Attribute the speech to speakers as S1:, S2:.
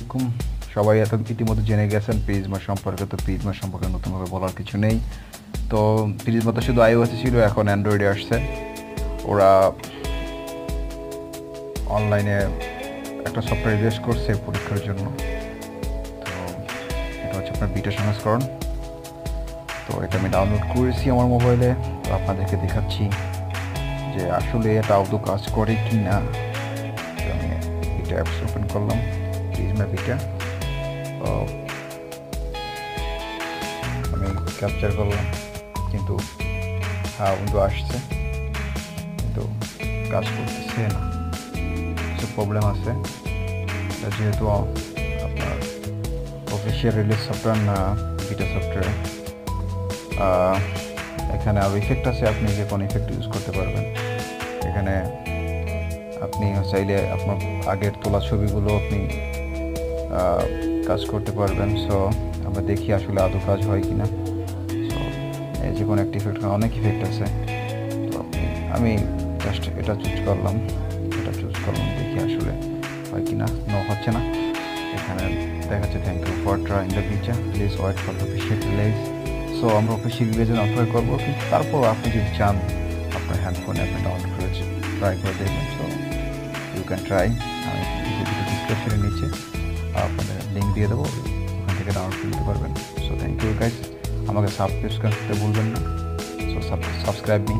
S1: আলাইকুম। সবাই ইতিমধ্যে জেনে গেছেন প্রিজমা সম্পর্কে। তো প্রিজমা সম্পর্কে নতুনভাবে বলার কিছু নেই। তো প্রিজমা তো শুধু আইওএসে ছিল, এখন অ্যান্ড্রয়েডে আসছে। ওরা অনলাইনে একটা সফটওয়্যার রিলিজ করছে পরীক্ষার জন্য। তো এটা হচ্ছে আপনার বিটা সংস্করণ। তো এটা আমি ডাউনলোড করেছি আমার মোবাইলে। তো আপনাদেরকে দেখাচ্ছি যে আসলে এটা আদৌ কাজ করে কি না। আমি বিটা অ্যাপস ওপেন করলাম, প্রিজমা বিটা। তো আমি ক্যাপচার করলাম, কিন্তু কিন্তু আসছে, কিন্তু কাজ করতেছে না। কিছু প্রবলেম আছে। যেহেতু আপনার অফিসিয়াল রিলিজ সফটওয়্যার না, বিটা সফটওয়্যার, এখানে আরও ইফেক্ট আছে। আপনি যে কোনো ইফেক্ট ইউজ করতে পারবেন। এখানে আপনি চাইলে আপনার আগের তোলা ছবিগুলো আপনি কাজ করতে পারবেন। সো আমরা দেখি আসলে আদৌ কাজ হয় কি না। সো যে কোনো একটা ইফেক্ট, অনেক ইফেক্ট আছে। তো আমি জাস্ট এটা চুজ করলাম, দেখি আসলে হয় কি না। হচ্ছে না। এখানে দেখাচ্ছে thank you for trying the feature, please wait for the official release. So আমরা অফিসিয়াল রিলিজে অপেক্ষা করবো, কিন্তু তারপর আপনি যদি চান আপনার হ্যান্ডফোনে আপনি ডাউনলোড করে ট্রাই করে দেখবেন। So you can try. আমি ডিসক্রিপশনের নিচে আপনাদের লিঙ্ক দিয়ে দেবো, ওখান থেকে ডাউনলোড করে নিতে পারবেন। So thank you guys. আমাকে সাবস্ক্রাইব করতে ভুলবেন না। So subscribe me.